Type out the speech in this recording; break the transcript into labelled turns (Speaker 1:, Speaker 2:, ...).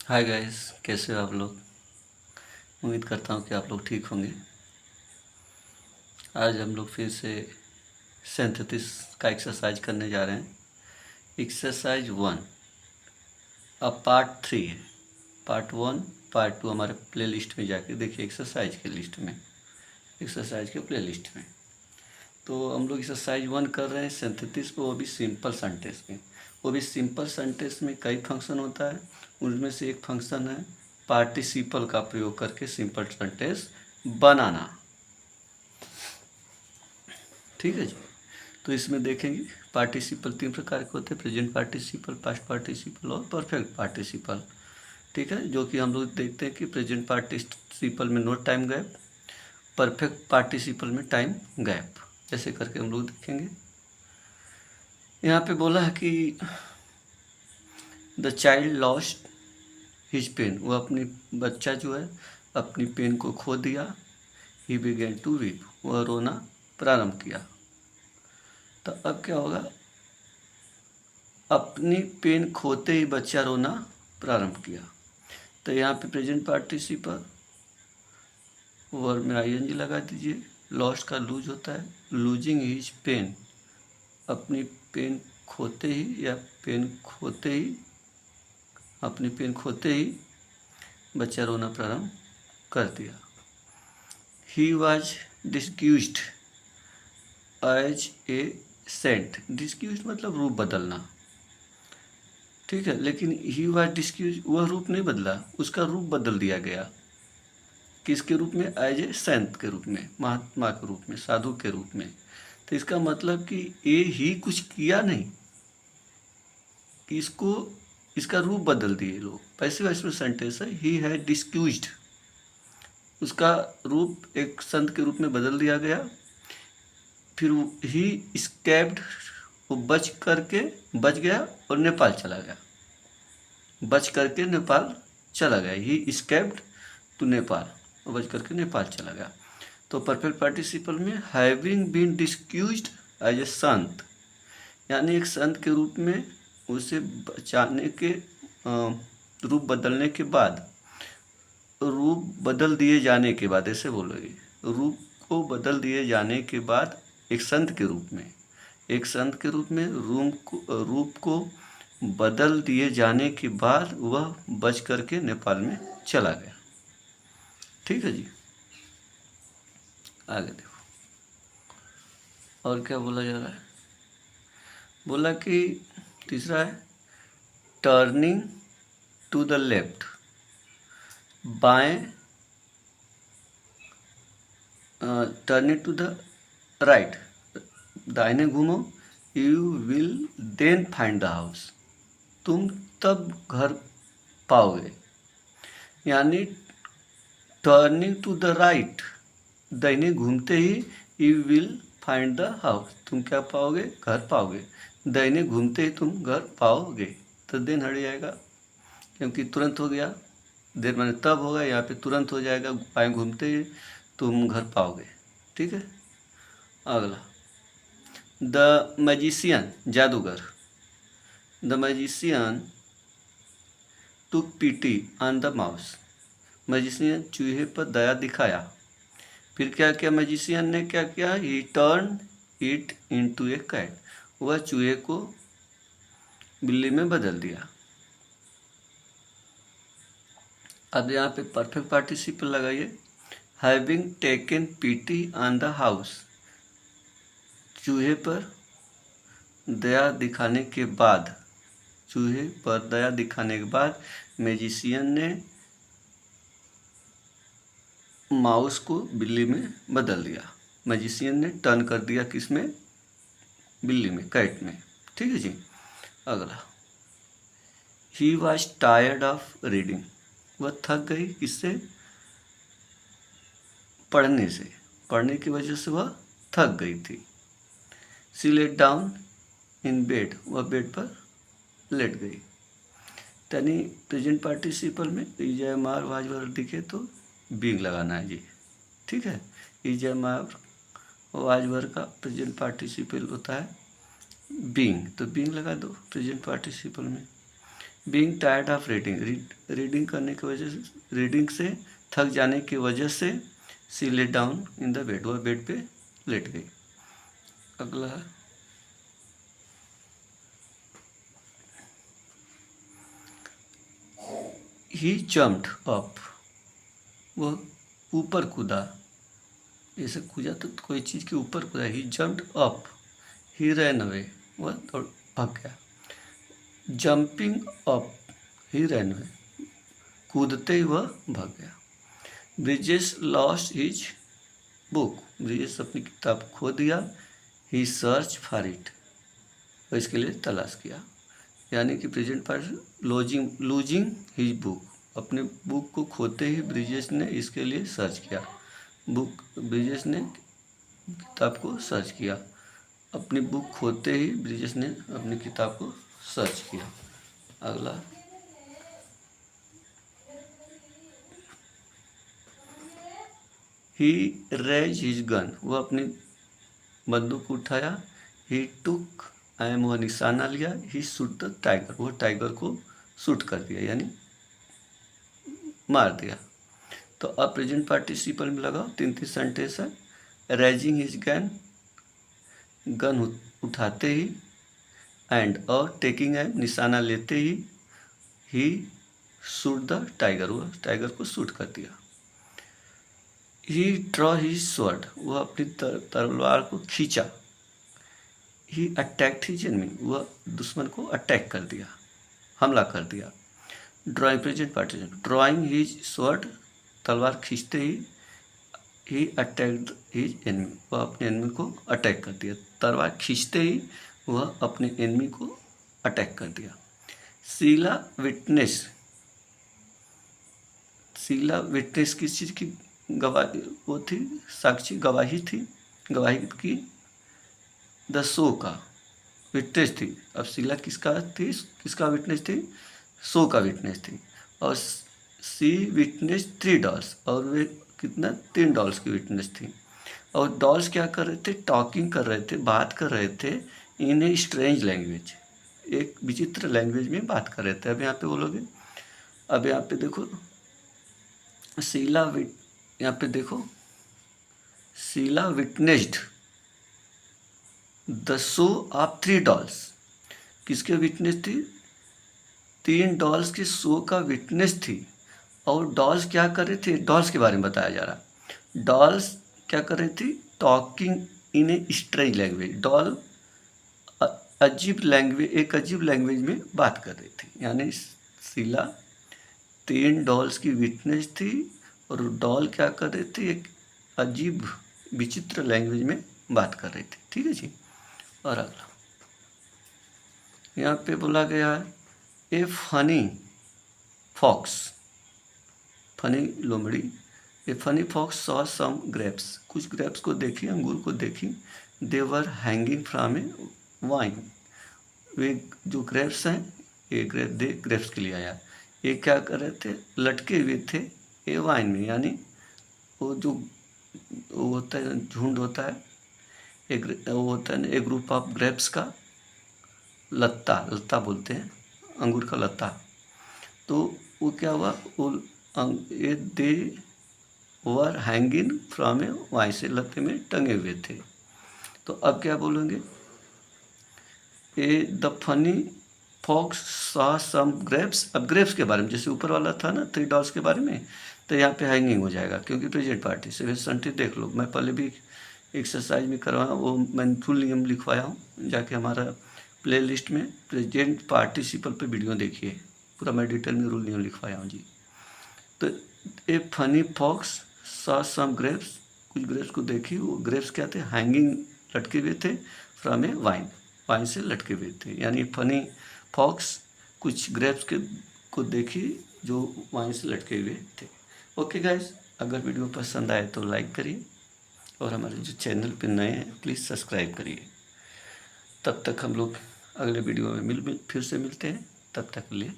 Speaker 1: Hi guys, कैसे हो आप लोग। उम्मीद करता हूँ कि आप लोग ठीक होंगे। आज हम लोग फिर से सिंथेसिस का एक्सरसाइज करने जा रहे हैं। एक्सरसाइज 1 अब पार्ट 3 है। पार्ट 1 पार्ट 2 हमारे प्ले लिस्ट में जाके देखिए, एक्सरसाइज के लिस्ट में, एक्सरसाइज के प्ले लिस्ट में। तो हम लोग एक्सरसाइज 1 कर रहे हैं सिंथेसिस पे, वो भी सिंपल सेंटेंस में। वो भी सिंपल सेंटेंस में कई फंक्शन होता है, उनमें से एक फंक्शन है पार्टिसिपल का प्रयोग करके सिंपल सेंटेंस बनाना। ठीक है जी। तो इसमें देखेंगे पार्टिसिपल 3 प्रकार के होते हैं: प्रेजेंट पार्टिसिपल, पास्ट पार्टिसिपल और परफेक्ट पार्टिसिपल। ठीक है, जो कि हम लोग देखते हैं कि प्रेजेंट पार्टिसिपल में no time gap, perfect participle में टाइम गैप। ऐसे करके हम लोग देखेंगे। यहाँ पे बोला है कि the child lost his pen, वो अपनी बच्चा जो है अपनी पेन को खो दिया। ही बिगेन टू वीप, वह रोना प्रारंभ किया। तो अब क्या होगा, अपनी पेन खोते ही बच्चा रोना प्रारंभ किया। तो यहाँ पे प्रेजेंट पार्टिसिपल वर्ब में आईएनजी लगा दीजिए। लॉस्ट का लूज होता है, लूजिंग हिज पेन, अपनी पेन खोते ही या पेन खोते ही, अपनी पेन खोते ही बच्चा रोना प्रारंभ कर दिया। He was disguised as a saint, disguised मतलब रूप बदलना। ठीक है, लेकिन ही वॉज डिस्क्यूज, वह रूप नहीं बदला, उसका रूप बदल दिया गया। किसके रूप में? एज ए संत के रूप में, महात्मा के रूप में, साधु के रूप में। तो इसका मतलब कि ये ही कुछ किया नहीं, कि इसको इसका रूप बदल दिए लोग। पैसिव वॉइस में सेंटेंस है, ही है डिस्क्यूज्ड, उसका रूप एक संत के रूप में बदल दिया गया। फिर ही स्केप्ड, वो बच गया और नेपाल चला गया। बच करके नेपाल चला गया। ही स्केप्ड टू नेपाल, बच करके नेपाल चला गया। तो परफेक्ट पार्टिसिपल में हैविंग बीन डिस्क्यूज्ड एज ए संत, यानी एक संत के रूप में उसे बचाने के रूप बदलने के बाद, रूप बदल दिए जाने के बाद, ऐसे बोलोगे, रूप को बदल दिए जाने के बाद एक संत के रूप में, एक संत के रूप में रूप को बदल दिए जाने के बाद वह बच करके नेपाल में चला गया। ठीक है जी, आगे देखो और क्या बोला जा रहा है। बोला कि तीसरा है टर्निंग टू द लेफ्ट, बाएं, टर्निंग टू द राइट, दाहिने घूमो। You will then find the house, तुम तब घर पाओगे। यानी टर्निंग टू द राइट, दाहिने घूमते ही you will find the house, तुम क्या पाओगे? घर पाओगे। दाहिने घूमते ही तुम घर पाओगे, तो देन हट जाएगा, क्योंकि तुरंत हो गया। देर मैंने तब होगा, यहाँ पे तुरंत हो जाएगा, बाएं घूमते ही तुम घर पाओगे। ठीक है, अगला द मैजिशियन, जादूगर। The magician took PT on the mouse, magician चूहे पर दया दिखाया। फिर क्या किया मैजिशियन ने? क्या किया? He turn it into a cat, वह चूहे को बिल्ली में बदल दिया। अब यहाँ पे परफेक्ट पार्टिसिपल लगाइए। Having taken PT on the house, चूहे पर दया दिखाने के बाद, चूहे पर दया दिखाने के बाद मैजिशियन ने माउस को बिल्ली में बदल दिया। मैजिशियन ने टर्न कर दिया किस में? बिल्ली में, कैट में। ठीक है जी, अगला he was tired of reading, वह थक गई किससे? पढ़ने से, पढ़ने की वजह से वह थक गई थी। सी लेट डाउन इन बेड, वह बेड पर लेट गई। यानी प्रेजेंट पार्टिसिपल में ईजयमार वाज वर दिखे तो बींग लगाना है जी। ठीक है, ईजयमार वाज वर का प्रेजेंट पार्टिसिपल होता है बींग, तो बींग लगा दो प्रेजेंट पार्टिसिपल में। Being tired of reading, reading करने की वजह से, रीडिंग से थक जाने की वजह से she let down in the bed, वह बेड पे लेट गई। अगला है ही जम्प्ड अप, वह ऊपर कूदा, ऐसे कूदा तो कोई चीज़ के ऊपर कूदा। ही जम्प्ड अप, ही रैन अवे, वह भाग गया। जंपिंग अप, ही रैन अवे, कूदते ही वह भाग गया। Brijesh lost his book, Brijesh अपनी किताब खो दिया। ही सर्च फॉर इट, वह इसके लिए तलाश किया। यानी कि present part losing his book, अपने बुक को खोते ही ब्रिजेश ने इसके लिए सर्च किया। ब्रिजेश ने किताब को सर्च किया। अपनी बुक खोते ही ब्रिजेश ने अपनी किताब को सर्च किया। अगला ही रेज हिज गन, वह अपनी बंदूक उठाया। ही टुक एम, वह निशाना लिया। ही शूट द टाइगर, वह टाइगर को शूट कर दिया यानी मार दिया। तो अब प्रेजेंट पार्टिसिपल में लगाओ, 3 सेंटेंस है। रेजिंग हिज गन, गन उठाते ही, एंड और टेकिंग एम, निशाना लेते ही शूट द टाइगर, वह टाइगर को शूट कर दिया। ही ड्रॉ हिज स्वॉर्ड, वह अपनी तलवार को खींचा। ही अटैक्ट हिज एनिमी, वह दुश्मन को अटैक कर दिया, हमला कर दिया। Drawing present participle, drawing his sword, तलवार खींचते ही अटैक्ड हिज एनिमी, वह अपने एनिमी को अटैक कर दिया। तलवार खींचते ही वह अपने एनिमी को अटैक कर दिया। शीला विटनेस, शीला विटनेस किस चीज़ की गवाही, वो थी साक्षी, गवाही थी, गवाही की द शो का विटनेस थी। अब शीला किसका थी, किसका विटनेस थी, शो का विटनेस थी। और सी विटनेस 3 डॉल्स, और वे कितना 3 डॉल्स की विटनेस थी। और डॉल्स क्या कर रहे थे, टॉकिंग कर रहे थे, बात कर रहे थे इन ए स्ट्रेंज लैंग्वेज, एक विचित्र लैंग्वेज में बात कर रहे थे। अब यहाँ पे बोलोगे, अब यहाँ पे देखो शीला यहाँ पे देखो, Sheela witnessed the show of 3 dolls, किसके विटनेस थी, 3 डॉल्स के शो का विटनेस थी। और डॉल्स क्या कर रहे थे, डॉल्स के बारे में बताया जा रहा। डॉल्स क्या कर रही थी, talking in a strange language, doll अजीब लैंग्वेज, एक अजीब लैंग्वेज में बात कर रही थी। यानी शीला 3 डॉल्स की विटनेस थी और डॉल क्या कर रही थी, एक अजीब विचित्र लैंग्वेज में बात कर रही थी। ठीक है जी। और अगला यहाँ पे बोला गया है ए फनी फॉक्स, फनी लोमड़ी, a funny fox saw some grapes, कुछ ग्रेप्स को देखी, अंगूर को देखी। They were hanging from a vine, वे जो ग्रेप्स हैं, ये ग्रेप्स के लिए आया, ये क्या कर रहे थे, लटके हुए थे ए वाइन में, यानी वो जो वो होता है, झुंड होता है, एक वो होता है ना, एक ग्रुप ऑफ ग्रेप्स का लत्ता, लत्ता बोलते हैं अंगूर का लत्ता। तो वो क्या हुआ, वो they were hanging from a vine, से लत्ते में टंगे हुए थे। तो अब क्या बोलेंगे, a the funny fox saw some grapes. अब ग्रेप्स के बारे में, जैसे ऊपर वाला था ना 3 डॉल्स के बारे में, तो यहाँ पे हैंगिंग हो जाएगा क्योंकि प्रेजेंट पार्टिसिपल। देख लो, मैं पहले भी एक्सरसाइज में करवाया, वो मैंने फुल नियम लिखवाया हूँ, जाके हमारा प्लेलिस्ट में प्रेजेंट पार्टिसिपल पे वीडियो देखिए, पूरा मैं डिटेल में रूल नियम लिखवाया हूँ जी। तो a funny fox saw some grapes, कुछ ग्रेप्स को देखी, वो ग्रेप्स क्या थे, हैंगिंग, लटके हुए थे, फ्रॉम ए वाइन, वाइन से लटके हुए थे। यानी फनी फॉक्स कुछ ग्रेप्स को देखी जो वाइन से लटके हुए थे। ओके गाइस, अगर वीडियो पसंद आए तो लाइक करिए और हमारे जो चैनल पे नए हैं प्लीज़ सब्सक्राइब करिए। तब तक हम लोग अगले वीडियो में फिर से मिलते हैं, तब तक के लिए